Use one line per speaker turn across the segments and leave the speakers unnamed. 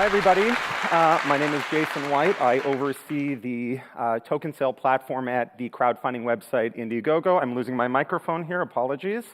Hi, everybody. My name is Jason White. I oversee the token sale platform at the crowdfunding website Indiegogo. I'm losing my microphone here. Apologies.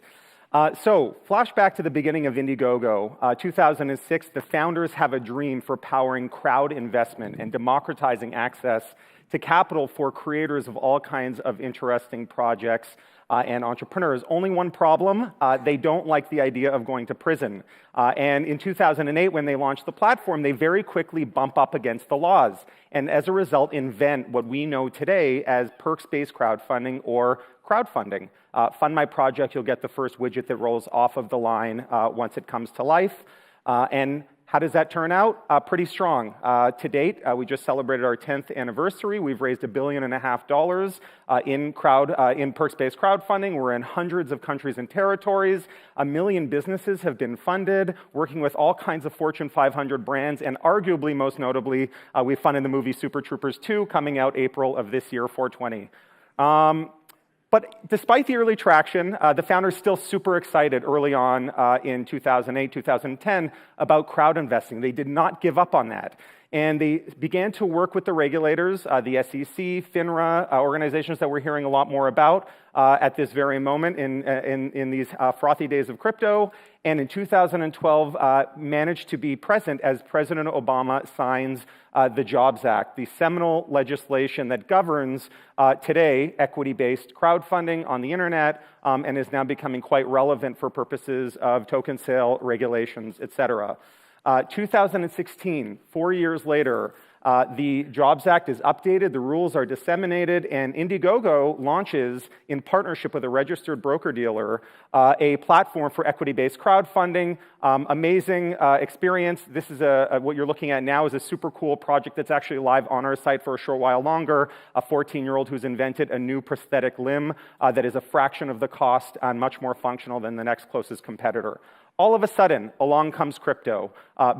Flashback to the beginning of Indiegogo. 2006, the founders have a dream for powering crowd investment and democratizing access to capital for creators of all kinds of interesting projects and entrepreneurs. Only one problem, they don't like the idea of going to prison. And in 2008, when they launched the platform, they very quickly bump up against the laws. And as a result, invent what we know today as perks-based crowdfunding or crowdfunding. Fund my project, you'll get the first widget that rolls off of the line once it comes to life. And how does that turn out? Pretty strong. To date, we just celebrated our 10th anniversary. We've raised $1.5 billion in perks-based crowdfunding. We're in hundreds of countries and territories. 1 million businesses have been funded, working with all kinds of Fortune 500 brands, and arguably, most notably, we funded the movie Super Troopers 2, coming out April of this year, 4/20. But despite the early traction, the founders still super excited early on in 2008, 2010 about crowd investing. They did not give up on that. And they began to work with the regulators, the SEC, FINRA, organizations that we're hearing a lot more about at this very moment in these frothy days of crypto. And in 2012, managed to be present as President Obama signs the Jobs Act, the seminal legislation that governs today equity-based crowdfunding on the internet and is now becoming quite relevant for purposes of token sale regulations, et cetera. 2016, 4 years later, the Jobs Act is updated, the rules are disseminated, and Indiegogo launches, in partnership with a registered broker-dealer, a platform for equity-based crowdfunding. Amazing experience. This is what you're looking at now is a super cool project that's actually live on our site for a short while longer. A 14-year-old who's invented a new prosthetic limb that is a fraction of the cost and much more functional than the next closest competitor. All of a sudden, along comes crypto.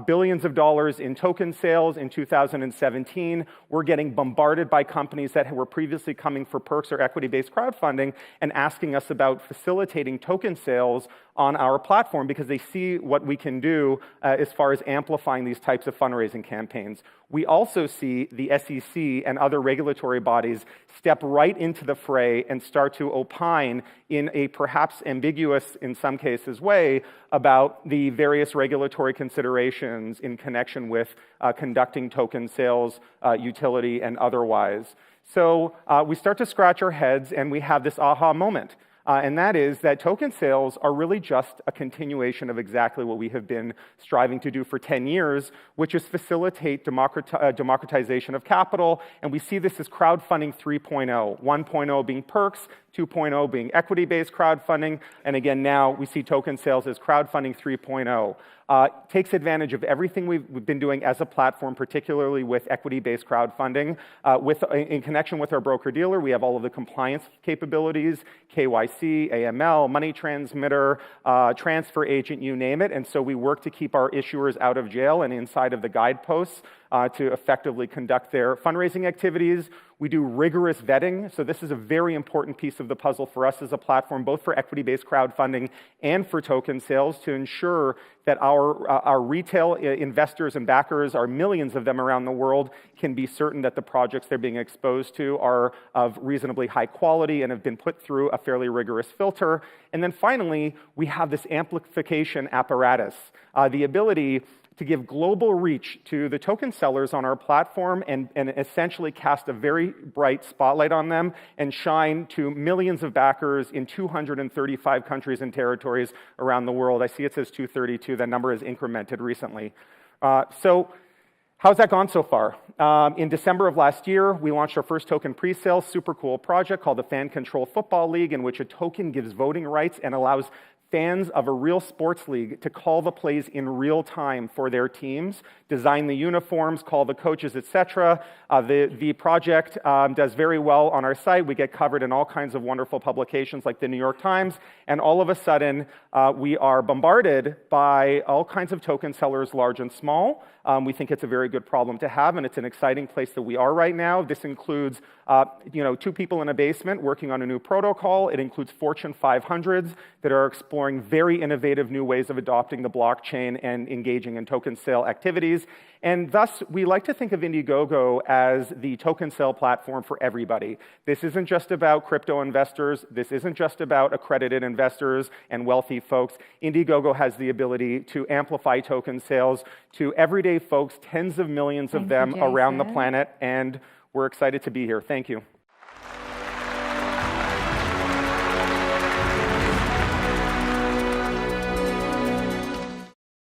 Billions of dollars in token sales in 2017. We're getting bombarded by companies that were previously coming for perks or equity-based crowdfunding and asking us about facilitating token sales on our platform because they see what we can do as far as amplifying these types of fundraising campaigns. We also see the SEC and other regulatory bodies step right into the fray and start to opine in a perhaps ambiguous, in some cases, way about the various regulatory considerations in connection with conducting token sales, utility, and otherwise. So we start to scratch our heads and we have this aha moment. And that is that token sales are really just a continuation of exactly what we have been striving to do for 10 years, which is facilitate democratization of capital. And we see this as crowdfunding 3.0, 1.0 being perks, 2.0 being equity-based crowdfunding, and again now we see token sales as crowdfunding 3.0. Takes advantage of everything we've been doing as a platform, particularly with equity-based crowdfunding. In connection with our broker-dealer, we have all of the compliance capabilities, KYC, AML, money transmitter, transfer agent, you name it, and so we work to keep our issuers out of jail and inside of the guideposts to effectively conduct their fundraising activities. We do rigorous vetting, so this is a very important piece of the puzzle for us as a platform, both for equity-based crowdfunding and for token sales, to ensure that our retail investors and backers, our millions of them around the world, can be certain that the projects they're being exposed to are of reasonably high quality and have been put through a fairly rigorous filter. And then finally, we have this amplification apparatus, the ability to give global reach to the token sellers on our platform and essentially cast a very bright spotlight on them and shine to millions of backers in 235 countries and territories around the world. I see it says 232. That number has incremented recently. So how's that gone so far? In December of last year, we launched our first token pre-sale, super cool project called the Fan Control Football League, in which a token gives voting rights and allows fans of a real sports league to call the plays in real time for their teams, design the uniforms, call the coaches, etc. The project does very well on our site. We get covered in all kinds of wonderful publications like the New York Times, and all of a sudden we are bombarded by all kinds of token sellers, large and small. We think it's a very good problem to have, and it's an exciting place that we are right now. This includes 2 people in a basement working on a new protocol. It includes Fortune 500s that are exploring exploring very innovative new ways of adopting the blockchain and engaging in token sale activities. And thus, we like to think of Indiegogo as the token sale platform for everybody. This isn't just about crypto investors. This isn't just about accredited investors and wealthy folks. Indiegogo has the ability to amplify token sales to everyday folks, tens of millions of them around the planet, and we're excited to be here. Thank you.